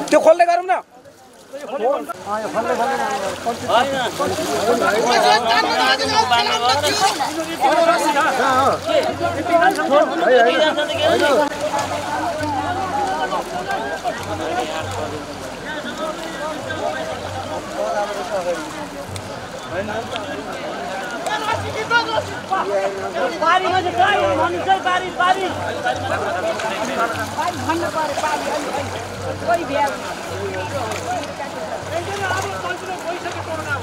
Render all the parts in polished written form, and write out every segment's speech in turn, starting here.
त्यो खोल्दै गरौँ न पारी मध्ये काय मनुष्य पारी पारी पारी भन्न पर्यो पारी कोही भ्या एकदमै अब कन्ट्रोल भइसक्यो कोरोना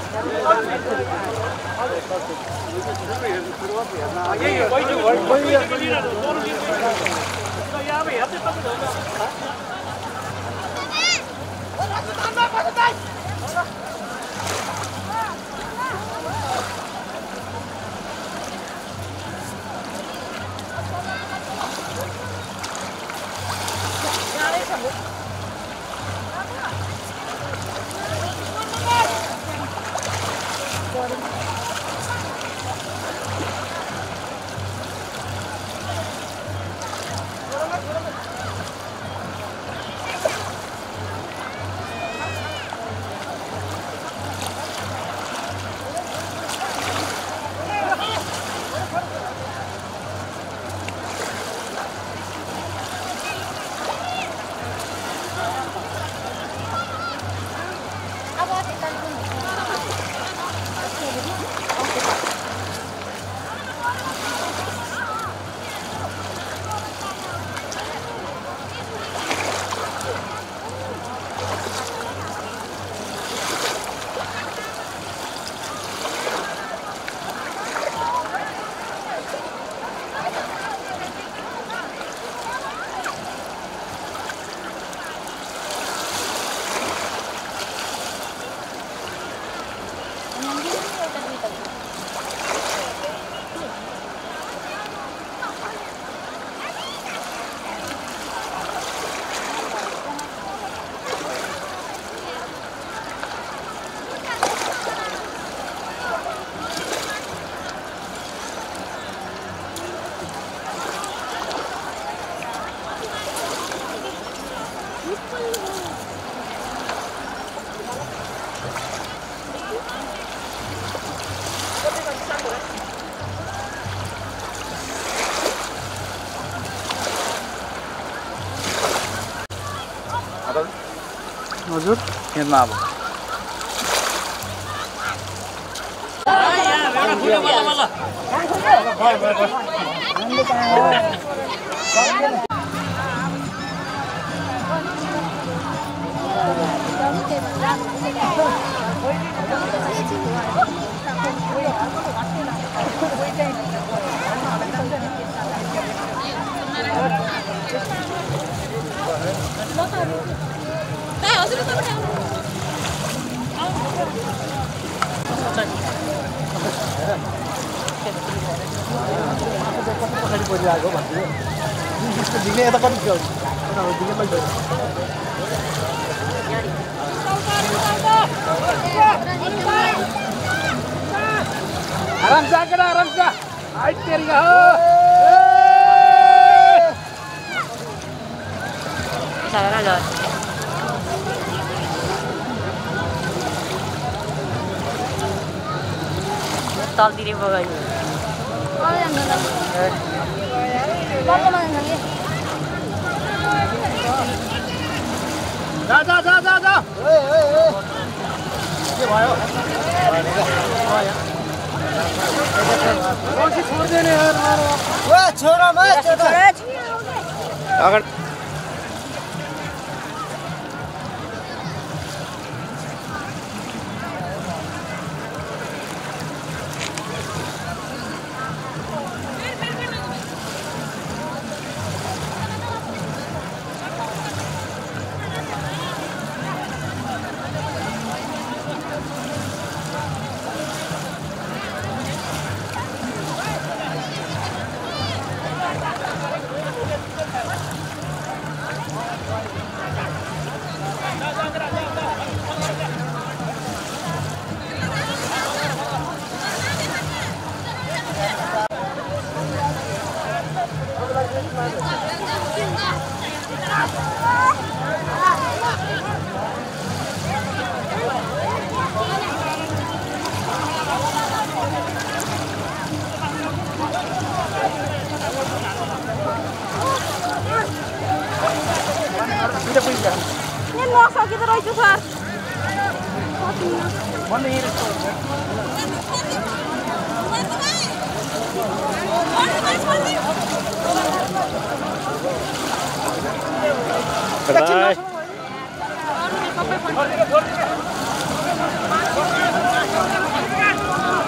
हजुर खेतमा अब आराम से आकर आराम से हाइट तेरी का सारा लो तल दिने बगाई जा जा जा जा जा के भयो कोशिश छोड़ देने यार वो छोरा मत अगर Ini mau sakit terus juga. Mana ini?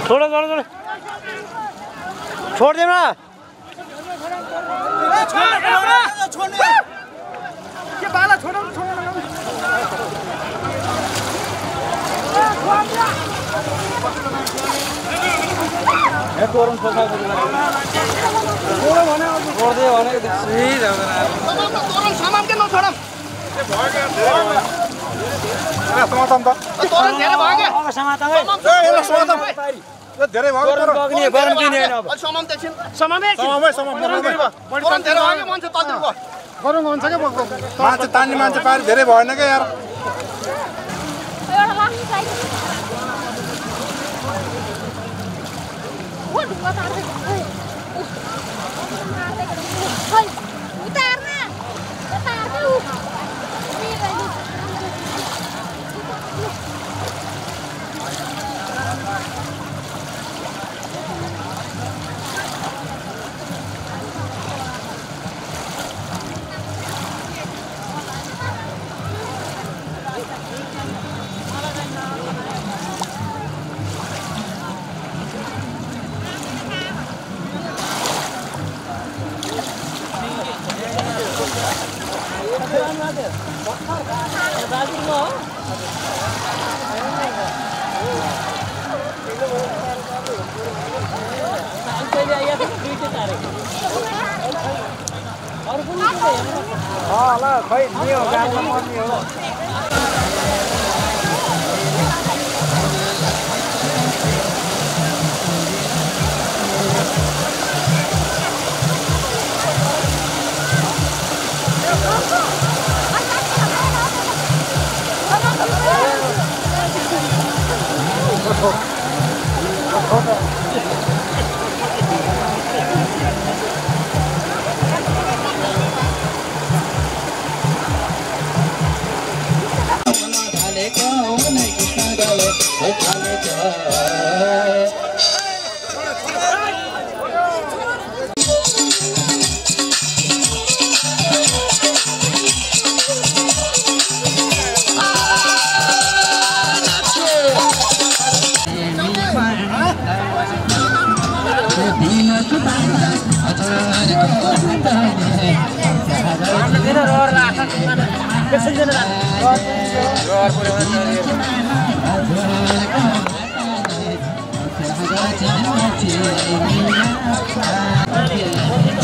छोड़ो छोड़ो छोड़ो छोड़ देना छोड़ने ये बाला छोड़ो छोड़ो ये तोरण फोका छोड़ दे भने सही तोरण सामान के न छोडम ए भयो के धेरै समातम त तोरण धेरै भयो के समातम ए यसलाई समातम पारी यो धेरै भयो तर बग्ने गरम दिने हैन अब समाम देखिन समामै बढी धेरै हो मान्छे तल्तिर गयो गरौँ हुन्छ के मान्छे तान्ने मान्छे पारी धेरै भएन क्या यार एउटा लाग्नु चाहियो वो ढुङ्गा तार्दै खै उतार्न उतार्दै उ ल खै नि हो गाडीमा मर्ने हो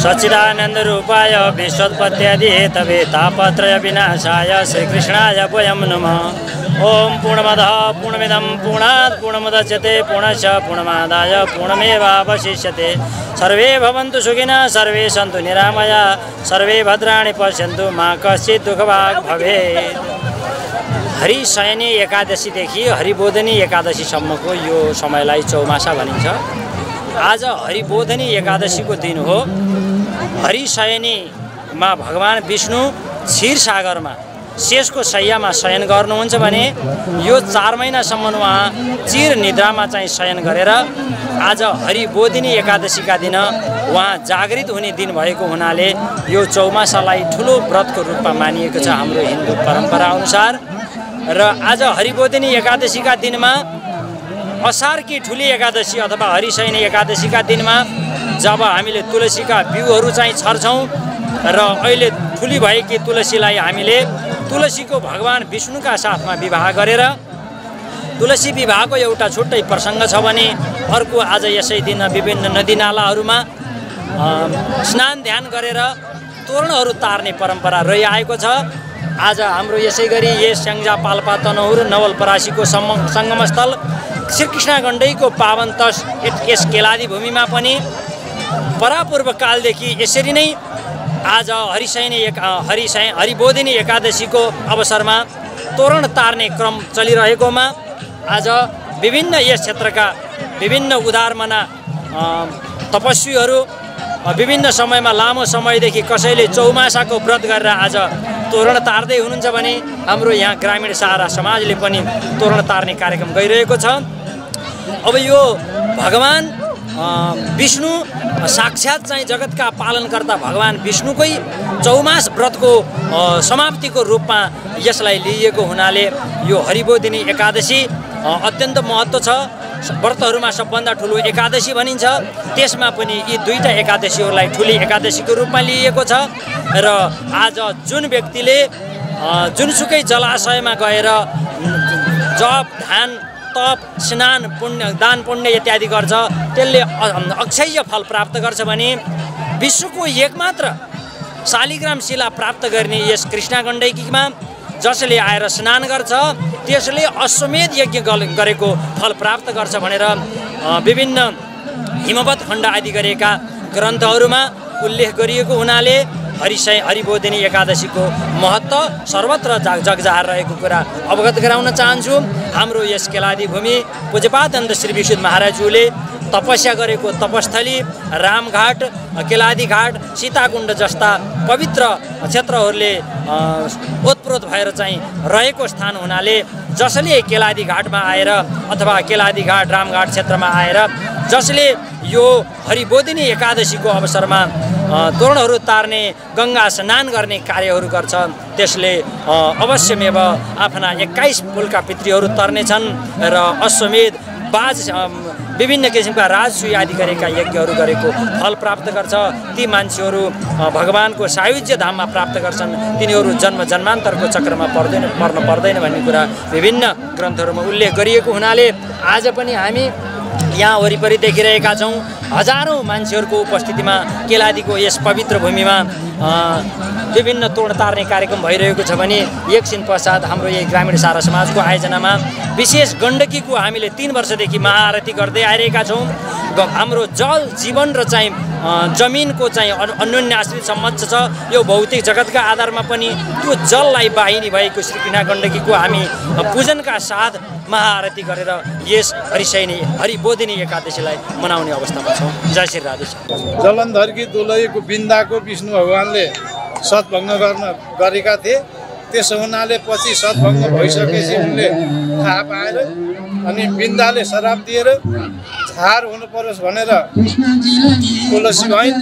सच्चिदानंद रूपाय विश्वोत्पत्त्यादि हेतवे तापत्रय विनाशाय श्रीकृष्णाय वयं नमः। ओम पूर्णमदः पूर्णमिदं पूर्णात् पूर्णमुदच्यते पूर्णस्य पूर्णमादाय पूर्णमेवावशिष्यते। सर्वे भवन्तु सुखिनः सर्वे सन्तु निरामया सर्वे भद्राणि पश्यन्तु मा कश्चित् दुःखभाग् भवेत्। हरिशयनी एकादशीदेखि हरिबोधनी एकादशीसम्मको यो समयलाई चौमासा भनिन्छ। आज हरिबोधनी एकादशीको दिन हो। हरिशयनीमा भगवान विष्णु क्षीरसागरमा शेषको शय्यामा शयन गर्नुहुन्छ भने यो 4 महिनासम्म उहाँ चिर निद्रामा चाहिँ शयन गरेर आज हरिबोधिनी एकादशीका दिन उहाँ जागृत हुने दिन भएको हुनाले यो चौमासालाई ठुलो व्रतको रूपमा मानिएको छ हाम्रो हिन्दू परम्परा अनुसार। र आज हरिबोधिनी एकादशीका दिनमा असारकी ठुली एकादशी अथवा हरिशयनी एकादशीका दिनमा जब हामीले तुलसीका बिउहरू चाहिँ छर्छौँ र अहिले ठुली भएकी तुलसीलाई हामीले तुलसीको भगवान विष्णुका साथमा विवाह गरेर तुलसी विवाहको एउटा छुट्टै प्रसङ्ग छ भने अर्को आज यसै दिन विभिन्न नदीनालाहरूमा स्नान ध्यान गरेर तोरणहरू तार्ने परम्परा रहिआएको छ। आज हाम्रो यसै गरी यस स्याङ्जा पाल्पा तनहुर नवलपरासीको सङ्गमस्थल श्रीकृष्ण गण्डकीको पावन तस यस केलादी भूमिमा पनि परापूर्व कालदेखि यसरी नै आज हरिबोधिनी एकादशीको अवसरमा तोरण तार्ने क्रम चलिरहेकोमा आज विभिन्न यस क्षेत्रका विभिन्न उदारमना तपस्वीहरू विभिन्न समयमा लामो समयदेखि कसैले चौमासाको व्रत गरेर आज तोरण तार्दै हुनुहुन्छ भने हाम्रो यहाँ ग्रामीण सारा समाजले पनि तोरण तार्ने कार्यक्रम गरिरहेको छ। अब यो भगवान विष्णु साक्षात् चाहिँ जगतका पालनकर्ता भगवान विष्णुकै चौमास व्रतको समाप्तिको रूपमा यसलाई लिइएको हुनाले यो हरिबोधिनी एकादशी अत्यन्त महत्त्व छ। व्रतहरूमा सबभन्दा ठुलो एकादशी भनिन्छ। त्यसमा पनि यी दुईटा एकादशीहरूलाई ठुली एकादशीको रूपमा लिइएको छ। र आज जुन व्यक्तिले जुनसुकै जलाशयमा गएर जप ध्यान तप स्नान पुण्य दान पुण्य इत्यादि गर्छ त्यसले अक्षय फल प्राप्त गर्छ भने विश्वको एकमात्र शालिग्राम शिला प्राप्त गर्ने यस कृष्ण गण्डकीमा जसले आएर स्नान गर्छ त्यसले अश्वमेध यज्ञ गरेको फल प्राप्त गर्छ भनेर विभिन्न हिमवत खण्ड आदि गरेका ग्रन्थहरूमा उल्लेख गरिएको हुनाले हरिबोधिनी एकादशीको महत्त्व सर्वत्र जगजाहेर रहेको कुरा अवगत गराउन चाहन्छु। हाम्रो यस केलादी भूमि पूज्यपाद अनन्त श्री विशुद्ध महाराजज्यूले तपस्या गरेको तपस्थली रामघाट, केलादी घाट, सीताकुण्ड जस्ता पवित्र क्षेत्रहरूले ओतप्रोत भएर चाहिँ रहेको स्थान हुनाले जसले केलादी घाटमा आएर अथवा केलादी घाट रामघाट क्षेत्रमा आएर जसले यो हरिबोधिनी एकादशीको अवसरमा तोरणहरू तार्ने, गङ्गा स्नान गर्ने कार्यहरू गर्छ त्यसले अवश्यमेव आफ्ना 21 कुलका पितृहरू तर्नेछन् र अश्वमेध विभिन्न किसिमका राजसूय आदि गरेका यज्ञहरू गरेको फल प्राप्त गर्छ। ती मान्छेहरू भगवानको सायुज्य धाममा प्राप्त गर्छन्। तिनीहरू जन्म जन्मान्तरको चक्रमा पर्न पर्दैन भन्ने कुरा विभिन्न ग्रन्थहरूमा उल्लेख गरिएको हुनाले आज पनि हामी यहाँ वरिपरि देखिरहेका छौँ। हजारौँ मान्छेहरूको उपस्थितिमा केलादीको यस पवित्र भूमिमा विभिन्न तोड तार्ने कार्यक्रम भइरहेको छ भने एकछिन पश्चात हाम्रो यही ग्रामीण सारा समाजको आयोजनामा विशेष गण्डकीको हामीले 3 वर्षदेखि महाआरती गर्दै आइरहेका छौँ। हाम्रो जल जीवन र चाहिँ जमिनको चाहिँ अन्योन्य आश्रित सम्बन्ध छ। यो भौतिक जगतका आधारमा पनि त्यो जललाई वाहिनी भएको श्रीकृष्ण गण्डकीको हामी पूजनका साथ महाआरती गरेर यस हरिबोधिनी एकादशीलाई मनाउने अवस्थामा छौँ। जय श्री राधे। जलन्धरकी दुलहीको बिन्दाको विष्णु भगवानले सद्भङ्ग गरेका थिए। त्यसो हुनाले पछि सद्भङ्ग भइसकेपछि उनले थाहा पाएर अनि बिन्दाले श्राप दिएर झार हुनु परोस् भनेर तुलसी भइन्,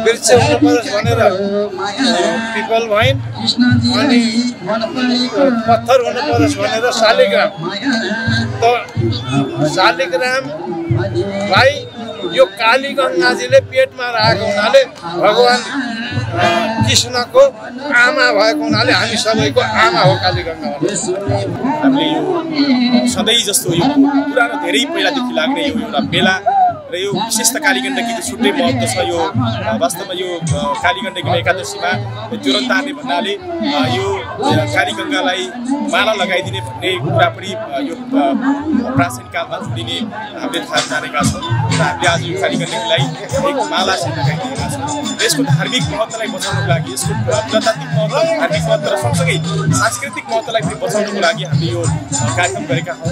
वृक्ष हुनु परोस् भनेर पिपल भइन्, अनि पत्थर हुनु परोस् भनेर शालिग्राम। त शालिग्रामलाई यो काली गङ्गाजीले पेटमा राखेको हुनाले भगवान कृष्णको आमा भएको हुनाले हामी सबैको आमा हो काली गङ्गा। हामीले यो सधैँ जस्तो यो पुरानो धेरै पहिलादेखि लाग्ने यो एउटा मेला र यो विशेष त कालीगण्डकीको छुट्टै महत्त्व छ। यो वास्तवमा यो कालीगण्डकीमा एकादशीमा तोरण तार्ने भन्नाले यो कालीगङ्गालाई माला लगाइदिने भन्ने कुरा पनि यो प्राचीन कालमा जोडिने हामीले थाहा जानेका छौँ। र हामीले आज यो कालीगण्डकीलाई एक माला चाहिँ लगाइदिएका छौँ। यसको धार्मिक महत्त्वलाई बचाउनको लागि, यसको पुरातात्विक महत्त्व, धार्मिक महत्त्व र सँगसँगै सांस्कृतिक महत्त्वलाई पनि बचाउनको लागि हामीले यो कार्यक्रम गरेका छौँ।